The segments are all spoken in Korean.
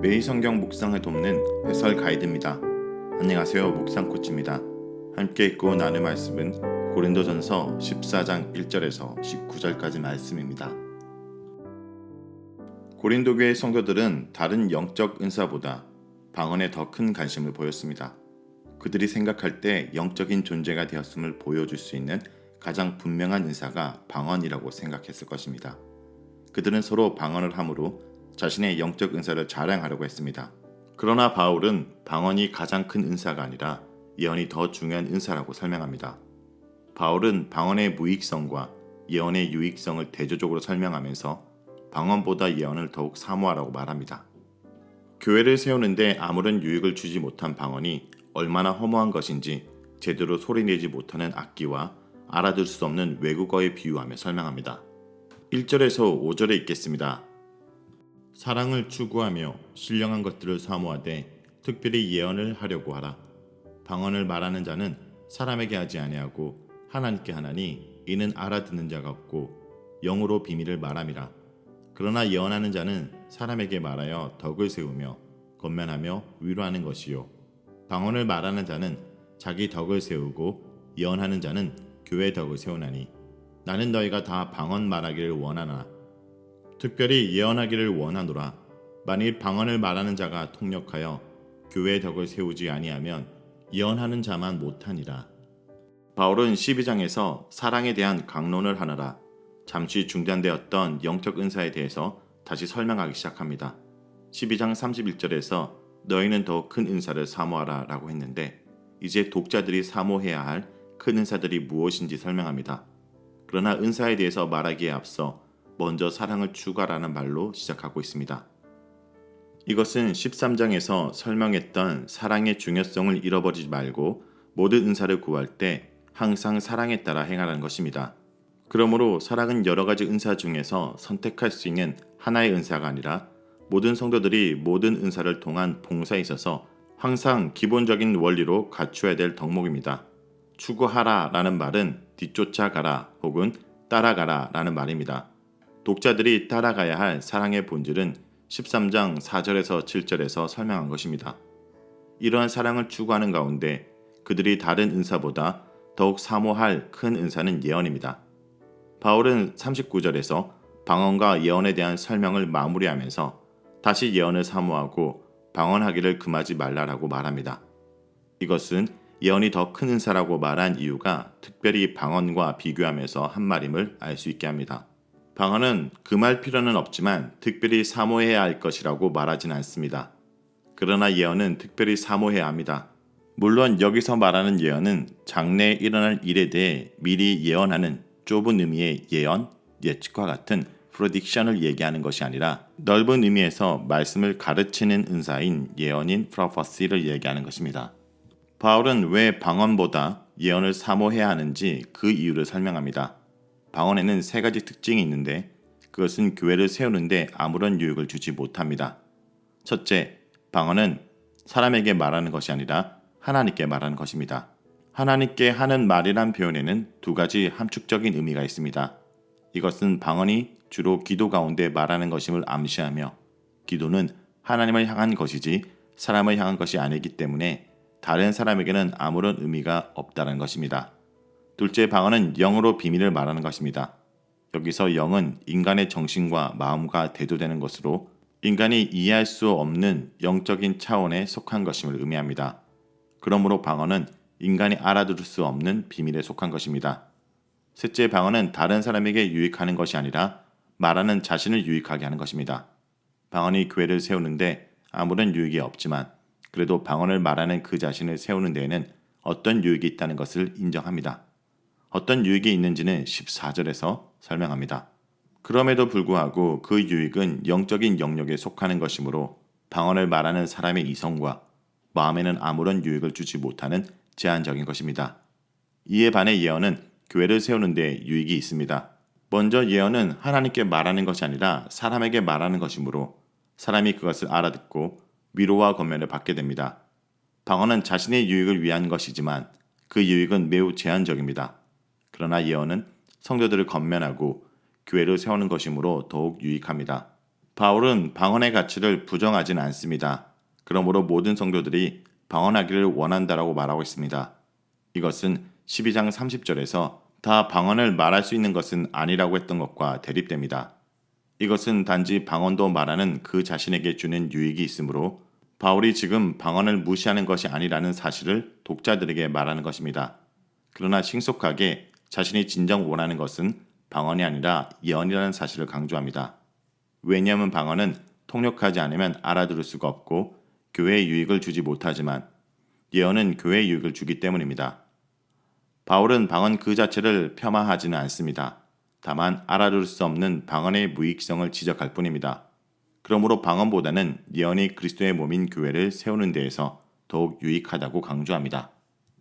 매일 성경 묵상을 돕는 해설 가이드입니다. 안녕하세요. 묵상 코치입니다. 함께 읽고 나눌 말씀은 고린도전서 14장 1절에서 19절까지 말씀입니다. 고린도 교회 성도들은 다른 영적 은사보다 방언에 더 큰 관심을 보였습니다. 그들이 생각할 때 영적인 존재가 되었음을 보여줄 수 있는 가장 분명한 은사가 방언이라고 생각했을 것입니다. 그들은 서로 방언을 함으로 자신의 영적 은사를 자랑하려고 했습니다. 그러나 바울은 방언이 가장 큰 은사가 아니라 예언이 더 중요한 은사라고 설명합니다. 바울은 방언의 무익성과 예언의 유익성을 대조적으로 설명하면서 방언보다 예언을 더욱 사모하라고 말합니다. 교회를 세우는데 아무런 유익을 주지 못한 방언이 얼마나 허무한 것인지 제대로 소리내지 못하는 악기와 알아들 수 없는 외국어에 비유하며 설명합니다. 1절에서 5절에 읽겠습니다. 사랑을 추구하며 신령한 것들을 사모하되 특별히 예언을 하려고 하라. 방언을 말하는 자는 사람에게 하지 아니하고 하나님께 하나니 이는 알아듣는 자가 없고 영으로 비밀을 말함이라. 그러나 예언하는 자는 사람에게 말하여 덕을 세우며 건면하며 위로하는 것이요 방언을 말하는 자는 자기 덕을 세우고 예언하는 자는 교회 덕을 세우나니 나는 너희가 다 방언 말하기를 원하나 특별히 예언하기를 원하노라. 만일 방언을 말하는 자가 통역하여 교회의 덕을 세우지 아니하면 예언하는 자만 못하니라. 바울은 12장에서 사랑에 대한 강론을 하느라 잠시 중단되었던 영적 은사에 대해서 다시 설명하기 시작합니다. 12장 31절에서 너희는 더 큰 은사를 사모하라 라고 했는데 이제 독자들이 사모해야 할 큰 은사들이 무엇인지 설명합니다. 그러나 은사에 대해서 말하기에 앞서 먼저 사랑을 추구하라는 말로 시작하고 있습니다. 이것은 13장에서 설명했던 사랑의 중요성을 잃어버리지 말고 모든 은사를 구할 때 항상 사랑에 따라 행하라는 것입니다. 그러므로 사랑은 여러 가지 은사 중에서 선택할 수 있는 하나의 은사가 아니라 모든 성도들이 모든 은사를 통한 봉사에 있어서 항상 기본적인 원리로 갖추어야 될 덕목입니다. 추구하라 라는 말은 뒤쫓아가라 혹은 따라가라 라는 말입니다. 독자들이 따라가야 할 사랑의 본질은 13장 4절에서 7절에서 설명한 것입니다. 이러한 사랑을 추구하는 가운데 그들이 다른 은사보다 더욱 사모할 큰 은사는 예언입니다. 바울은 39절에서 방언과 예언에 대한 설명을 마무리하면서 다시 예언을 사모하고 방언하기를 금하지 말라라고 말합니다. 이것은 예언이 더 큰 은사라고 말한 이유가 특별히 방언과 비교하면서 한 말임을 알 수 있게 합니다. 방언은 금할 필요는 없지만 특별히 사모해야 할 것이라고 말하진 않습니다. 그러나 예언은 특별히 사모해야 합니다. 물론 여기서 말하는 예언은 장래에 일어날 일에 대해 미리 예언하는 좁은 의미의 예언, 예측과 같은 프로딕션을 얘기하는 것이 아니라 넓은 의미에서 말씀을 가르치는 은사인 예언인 프로퍼시를 얘기하는 것입니다. 바울은 왜 방언보다 예언을 사모해야 하는지 그 이유를 설명합니다. 방언에는 세 가지 특징이 있는데 그것은 교회를 세우는데 아무런 유익을 주지 못합니다. 첫째, 방언은 사람에게 말하는 것이 아니라 하나님께 말하는 것입니다. 하나님께 하는 말이란 표현에는 두 가지 함축적인 의미가 있습니다. 이것은 방언이 주로 기도 가운데 말하는 것임을 암시하며 기도는 하나님을 향한 것이지 사람을 향한 것이 아니기 때문에 다른 사람에게는 아무런 의미가 없다는 것입니다. 둘째, 방언은 영으로 비밀을 말하는 것입니다. 여기서 영은 인간의 정신과 마음과 대조되는 것으로 인간이 이해할 수 없는 영적인 차원에 속한 것임을 의미합니다. 그러므로 방언은 인간이 알아들을 수 없는 비밀에 속한 것입니다. 셋째, 방언은 다른 사람에게 유익하는 것이 아니라 말하는 자신을 유익하게 하는 것입니다. 방언이 교회를 세우는데 아무런 유익이 없지만 그래도 방언을 말하는 그 자신을 세우는 데에는 어떤 유익이 있다는 것을 인정합니다. 어떤 유익이 있는지는 14절에서 설명합니다. 그럼에도 불구하고 그 유익은 영적인 영역에 속하는 것이므로 방언을 말하는 사람의 이성과 마음에는 아무런 유익을 주지 못하는 제한적인 것입니다. 이에 반해 예언은 교회를 세우는 데 유익이 있습니다. 먼저 예언은 하나님께 말하는 것이 아니라 사람에게 말하는 것이므로 사람이 그것을 알아듣고 위로와 권면을 받게 됩니다. 방언은 자신의 유익을 위한 것이지만 그 유익은 매우 제한적입니다. 그러나 예언은 성도들을 권면하고 교회를 세우는 것이므로 더욱 유익합니다. 바울은 방언의 가치를 부정하지는 않습니다. 그러므로 모든 성도들이 방언하기를 원한다라고 말하고 있습니다. 이것은 12장 30절에서 다 방언을 말할 수 있는 것은 아니라고 했던 것과 대립됩니다. 이것은 단지 방언도 말하는 그 자신에게 주는 유익이 있으므로 바울이 지금 방언을 무시하는 것이 아니라는 사실을 독자들에게 말하는 것입니다. 그러나 신속하게 자신이 진정 원하는 것은 방언이 아니라 예언이라는 사실을 강조합니다. 왜냐하면 방언은 통역하지 않으면 알아들을 수가 없고 교회에 유익을 주지 못하지만 예언은 교회에 유익을 주기 때문입니다. 바울은 방언 그 자체를 폄하하지는 않습니다. 다만 알아들을 수 없는 방언의 무익성을 지적할 뿐입니다. 그러므로 방언보다는 예언이 그리스도의 몸인 교회를 세우는 데에서 더욱 유익하다고 강조합니다.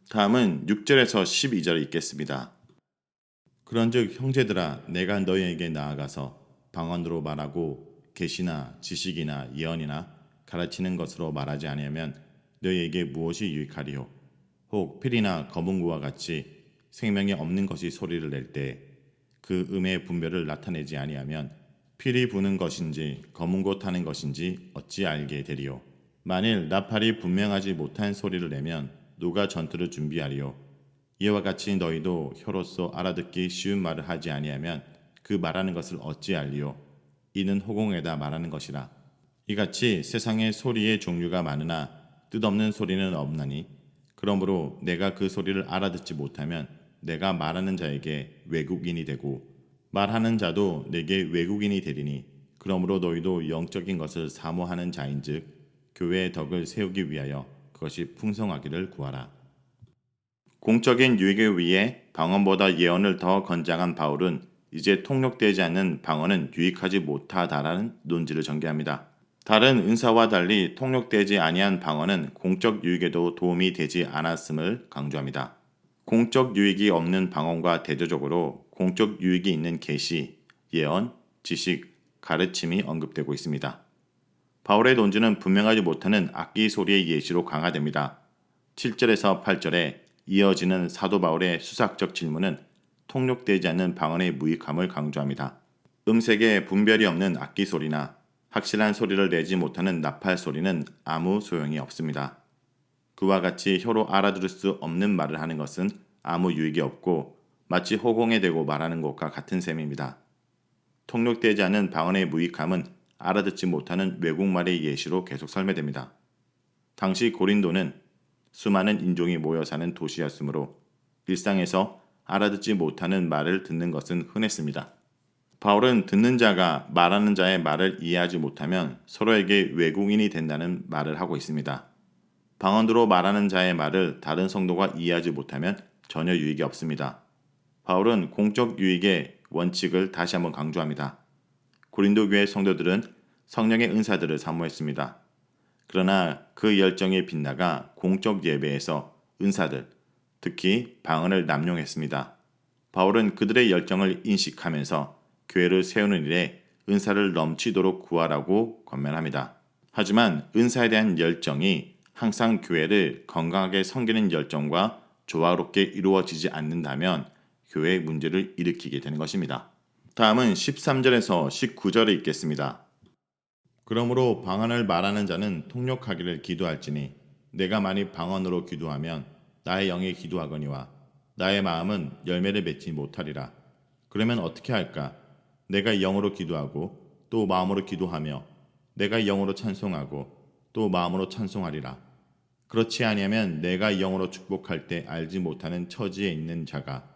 다음은 6절에서 12절 읽겠습니다. 그런즉 형제들아 내가 너희에게 나아가서 방언으로 말하고 계시나 지식이나 예언이나 가르치는 것으로 말하지 아니하면 너희에게 무엇이 유익하리요? 혹 필이나 검은고와 같이 생명이 없는 것이 소리를 낼 때 그 음의 분별을 나타내지 아니하면 필이 부는 것인지 검은고 타는 것인지 어찌 알게 되리요? 만일 나팔이 분명하지 못한 소리를 내면 누가 전투를 준비하리요? 이와 같이 너희도 혀로서 알아듣기 쉬운 말을 하지 아니하면 그 말하는 것을 어찌 알리요? 이는 호공에다 말하는 것이라. 이같이 세상에 소리의 종류가 많으나 뜻없는 소리는 없나니 그러므로 내가 그 소리를 알아듣지 못하면 내가 말하는 자에게 외국인이 되고 말하는 자도 내게 외국인이 되리니 그러므로 너희도 영적인 것을 사모하는 자인즉 교회의 덕을 세우기 위하여 그것이 풍성하기를 구하라. 공적인 유익을 위해 방언보다 예언을 더 권장한 바울은 이제 통역되지 않는 방언은 유익하지 못하다라는 논지를 전개합니다. 다른 은사와 달리 통역되지 아니한 방언은 공적 유익에도 도움이 되지 않았음을 강조합니다. 공적 유익이 없는 방언과 대조적으로 공적 유익이 있는 계시, 예언, 지식, 가르침이 언급되고 있습니다. 바울의 논지는 분명하지 못하는 악기 소리의 예시로 강화됩니다. 7절에서 8절에 이어지는 사도 바울의 수사적 질문은 통역되지 않는 방언의 무익함을 강조합니다. 음색에 분별이 없는 악기 소리나 확실한 소리를 내지 못하는 나팔 소리는 아무 소용이 없습니다. 그와 같이 혀로 알아들을 수 없는 말을 하는 것은 아무 유익이 없고 마치 허공에 대고 말하는 것과 같은 셈입니다. 통역되지 않은 방언의 무익함은 알아듣지 못하는 외국말의 예시로 계속 설명됩니다. 당시 고린도는 수많은 인종이 모여 사는 도시였으므로 일상에서 알아듣지 못하는 말을 듣는 것은 흔했습니다. 바울은 듣는 자가 말하는 자의 말을 이해하지 못하면 서로에게 외국인이 된다는 말을 하고 있습니다. 방언으로 말하는 자의 말을 다른 성도가 이해하지 못하면 전혀 유익이 없습니다. 바울은 공적 유익의 원칙을 다시 한번 강조합니다. 고린도 교회 성도들은 성령의 은사들을 사모했습니다. 그러나 그 열정이 빗나가 공적 예배에서 은사들, 특히 방언을 남용했습니다. 바울은 그들의 열정을 인식하면서 교회를 세우는 일에 은사를 넘치도록 구하라고 권면합니다. 하지만 은사에 대한 열정이 항상 교회를 건강하게 섬기는 열정과 조화롭게 이루어지지 않는다면 교회의 문제를 일으키게 되는 것입니다. 다음은 13절에서 19절을 읽겠습니다. 그러므로 방언을 말하는 자는 통역하기를 기도할지니 내가 만일 방언으로 기도하면 나의 영이 기도하거니와 나의 마음은 열매를 맺지 못하리라. 그러면 어떻게 할까? 내가 영으로 기도하고 또 마음으로 기도하며 내가 영으로 찬송하고 또 마음으로 찬송하리라. 그렇지 아니하면 내가 영으로 축복할 때 알지 못하는 처지에 있는 자가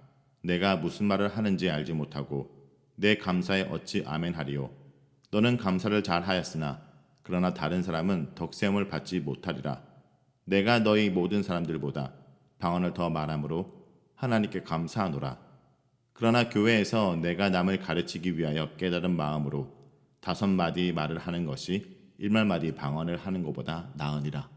내가 무슨 말을 하는지 알지 못하고 내 감사에 어찌 아멘하리요. 너는 감사를 잘 하였으나 그러나 다른 사람은 덕세움을 받지 못하리라. 내가 너희 모든 사람들보다 방언을 더 말함으로 하나님께 감사하노라. 그러나 교회에서 내가 남을 가르치기 위하여 깨달은 마음으로 5마디 말을 하는 것이 1마디 방언을 하는 것보다 나으니라.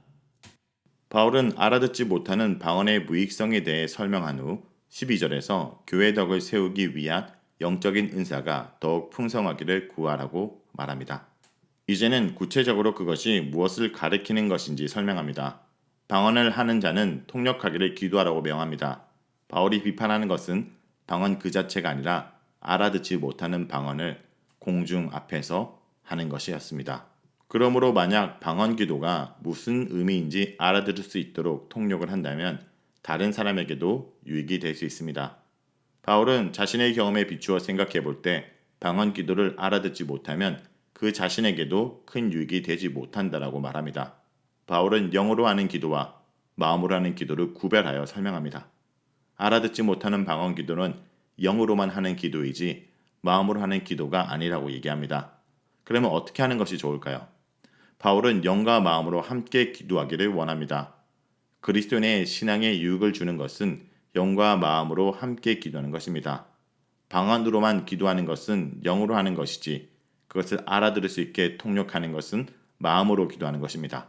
바울은 알아듣지 못하는 방언의 무익성에 대해 설명한 후 12절에서 교회 덕을 세우기 위한 영적인 은사가 더욱 풍성하기를 구하라고 말합니다. 이제는 구체적으로 그것이 무엇을 가리키는 것인지 설명합니다. 방언을 하는 자는 통역하기를 기도하라고 명합니다. 바울이 비판하는 것은 방언 그 자체가 아니라 알아듣지 못하는 방언을 공중 앞에서 하는 것이었습니다. 그러므로 만약 방언 기도가 무슨 의미인지 알아들을 수 있도록 통역을 한다면 다른 사람에게도 유익이 될 수 있습니다. 바울은 자신의 경험에 비추어 생각해 볼 때 방언 기도를 알아듣지 못하면 그 자신에게도 큰 유익이 되지 못한다라고 말합니다. 바울은 영어로 하는 기도와 마음으로 하는 기도를 구별하여 설명합니다. 알아듣지 못하는 방언 기도는 영으로만 하는 기도이지 마음으로 하는 기도가 아니라고 얘기합니다. 그러면 어떻게 하는 것이 좋을까요? 바울은 영과 마음으로 함께 기도하기를 원합니다. 그리스도인의 신앙에 유익을 주는 것은 영과 마음으로 함께 기도하는 것입니다. 방언으로만 기도하는 것은 영으로 하는 것이지 그것을 알아들을 수 있게 통역하는 것은 마음으로 기도하는 것입니다.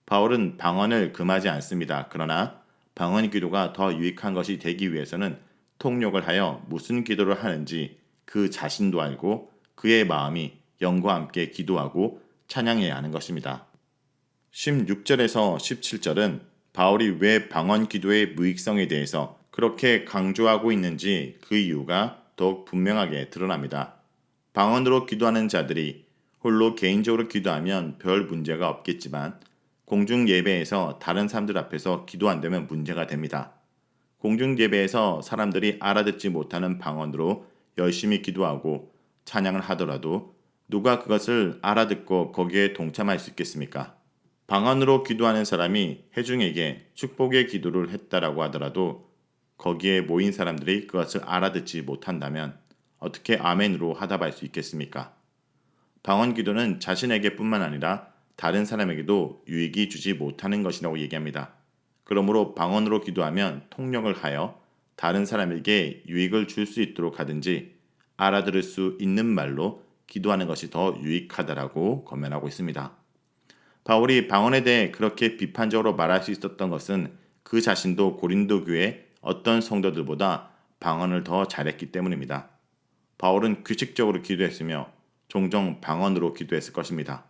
바울은 방언을 금하지 않습니다. 그러나 방언 기도가 더 유익한 것이 되기 위해서는 통역을 하여 무슨 기도를 하는지 그 자신도 알고 그의 마음이 영과 함께 기도하고 찬양해야 하는 것입니다. 16절에서 17절은 바울이 왜 방언 기도의 무익성에 대해서 그렇게 강조하고 있는지 그 이유가 더욱 분명하게 드러납니다. 방언으로 기도하는 자들이 홀로 개인적으로 기도하면 별 문제가 없겠지만 공중 예배에서 다른 사람들 앞에서 기도한다면 문제가 됩니다. 공중 예배에서 사람들이 알아듣지 못하는 방언으로 열심히 기도하고 찬양을 하더라도 누가 그것을 알아듣고 거기에 동참할 수 있겠습니까? 방언으로 기도하는 사람이 회중에게 축복의 기도를 했다라고 하더라도 거기에 모인 사람들이 그것을 알아듣지 못한다면 어떻게 아멘으로 화답할 수 있겠습니까? 방언 기도는 자신에게뿐만 아니라 다른 사람에게도 유익이 주지 못하는 것이라고 얘기합니다. 그러므로 방언으로 기도하면 통역을 하여 다른 사람에게 유익을 줄 수 있도록 하든지 알아들을 수 있는 말로 기도하는 것이 더 유익하다라고 권면하고 있습니다. 바울이 방언에 대해 그렇게 비판적으로 말할 수 있었던 것은 그 자신도 고린도 교회 어떤 성도들보다 방언을 더 잘했기 때문입니다. 바울은 규칙적으로 기도했으며 종종 방언으로 기도했을 것입니다.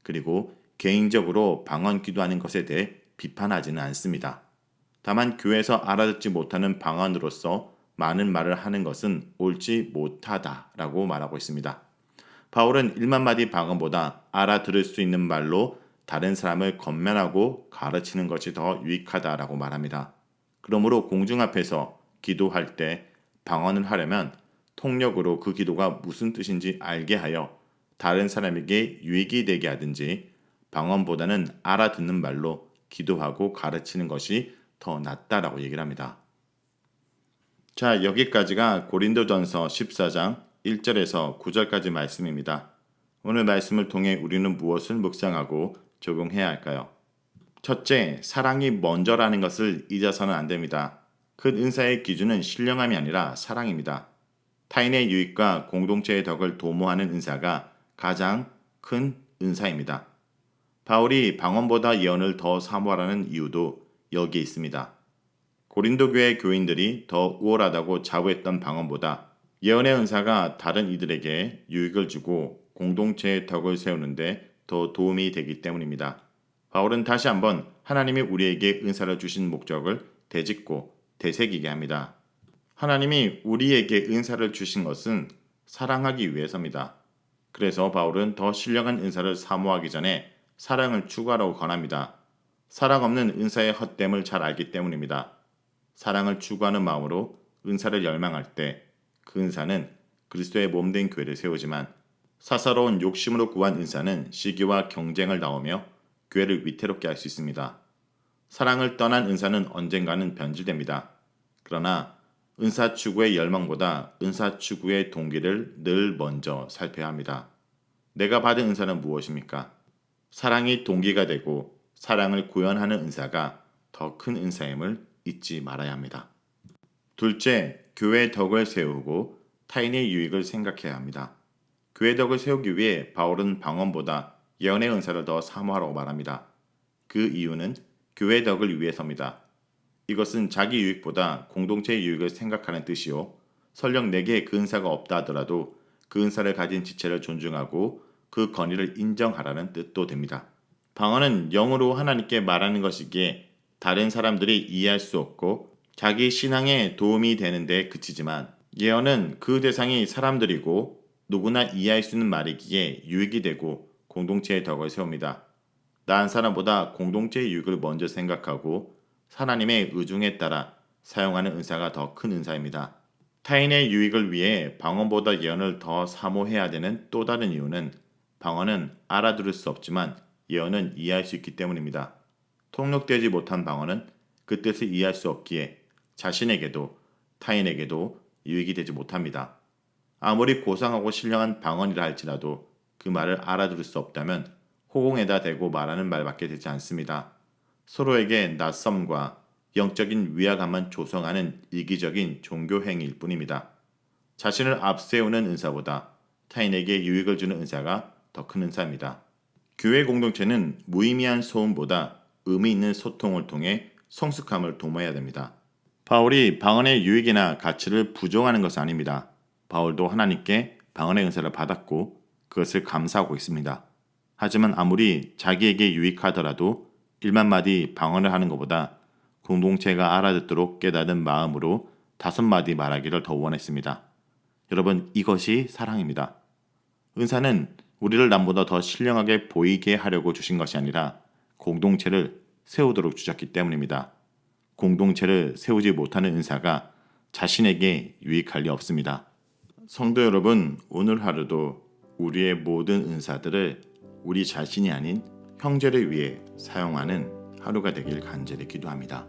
그리고 개인적으로 방언 기도하는 것에 대해 비판하지는 않습니다. 다만 교회에서 알아듣지 못하는 방언으로서 많은 말을 하는 것은 옳지 못하다라고 말하고 있습니다. 바울은 1만 마디 방언보다 알아들을 수 있는 말로 다른 사람을 권면하고 가르치는 것이 더 유익하다라고 말합니다. 그러므로 공중 앞에서 기도할 때 방언을 하려면 통역으로 그 기도가 무슨 뜻인지 알게 하여 다른 사람에게 유익이 되게 하든지 방언보다는 알아듣는 말로 기도하고 가르치는 것이 더 낫다라고 얘기를 합니다. 자, 여기까지가 고린도전서 14장 1절에서 9절까지 말씀입니다. 오늘 말씀을 통해 우리는 무엇을 묵상하고 적용해야 할까요? 첫째, 사랑이 먼저라는 것을 잊어서는 안 됩니다. 큰 은사의 기준은 신령함이 아니라 사랑입니다. 타인의 유익과 공동체의 덕을 도모하는 은사가 가장 큰 은사입니다. 바울이 방언보다 예언을 더 사모하라는 이유도 여기에 있습니다. 고린도 교회 교인들이 더 우월하다고 자부했던 방언보다 예언의 은사가 다른 이들에게 유익을 주고 공동체의 덕을 세우는데 더 도움이 되기 때문입니다. 바울은 다시 한번 하나님이 우리에게 은사를 주신 목적을 되짚고 되새기게 합니다. 하나님이 우리에게 은사를 주신 것은 사랑하기 위해서입니다. 그래서 바울은 더 신령한 은사를 사모하기 전에 사랑을 추구하라고 권합니다. 사랑 없는 은사의 헛됨을 잘 알기 때문입니다. 사랑을 추구하는 마음으로 은사를 열망할 때 그 은사는 그리스도의 몸된 교회를 세우지만 사사로운 욕심으로 구한 은사는 시기와 경쟁을 낳으며 교회를 위태롭게 할 수 있습니다. 사랑을 떠난 은사는 언젠가는 변질됩니다. 그러나 은사 추구의 열망보다 은사 추구의 동기를 늘 먼저 살펴야 합니다. 내가 받은 은사는 무엇입니까? 사랑이 동기가 되고 사랑을 구현하는 은사가 더 큰 은사임을 잊지 말아야 합니다. 둘째, 교회의 덕을 세우고 타인의 유익을 생각해야 합니다. 교회 덕을 세우기 위해 바울은 방언보다 예언의 은사를 더 사모하라고 말합니다. 그 이유는 교회 덕을 위해서입니다. 이것은 자기 유익보다 공동체의 유익을 생각하는 뜻이요. 설령 내게 그 은사가 없다 하더라도 그 은사를 가진 지체를 존중하고 그 권위를 인정하라는 뜻도 됩니다. 방언은 영으로 하나님께 말하는 것이기에 다른 사람들이 이해할 수 없고 자기 신앙에 도움이 되는 데 그치지만 예언은 그 대상이 사람들이고 누구나 이해할 수 있는 말이기에 유익이 되고 공동체의 덕을 세웁니다. 나 한 사람보다 공동체의 유익을 먼저 생각하고 하나님의 의중에 따라 사용하는 은사가 더 큰 은사입니다. 타인의 유익을 위해 방언보다 예언을 더 사모해야 되는 또 다른 이유는 방언은 알아들을 수 없지만 예언은 이해할 수 있기 때문입니다. 통역되지 못한 방언은 그 뜻을 이해할 수 없기에 자신에게도 타인에게도 유익이 되지 못합니다. 아무리 고상하고 신령한 방언이라 할지라도 그 말을 알아들을 수 없다면 호공에다 대고 말하는 말밖에 되지 않습니다. 서로에게 낯섦과 영적인 위화감만 조성하는 이기적인 종교 행위일 뿐입니다. 자신을 앞세우는 은사보다 타인에게 유익을 주는 은사가 더 큰 은사입니다. 교회 공동체는 무의미한 소음보다 의미 있는 소통을 통해 성숙함을 도모해야 됩니다. 바울이 방언의 유익이나 가치를 부정하는 것은 아닙니다. 바울도 하나님께 방언의 은사를 받았고 그것을 감사하고 있습니다. 하지만 아무리 자기에게 유익하더라도 1만 마디 방언을 하는 것보다 공동체가 알아듣도록 깨닫는 마음으로 5마디 말하기를 더 원했습니다. 여러분, 이것이 사랑입니다. 은사는 우리를 남보다 더 신령하게 보이게 하려고 주신 것이 아니라 공동체를 세우도록 주셨기 때문입니다. 공동체를 세우지 못하는 은사가 자신에게 유익할 리 없습니다. 성도 여러분, 오늘 하루도 우리의 모든 은사들을 우리 자신이 아닌 형제를 위해 사용하는 하루가 되길 간절히 기도합니다.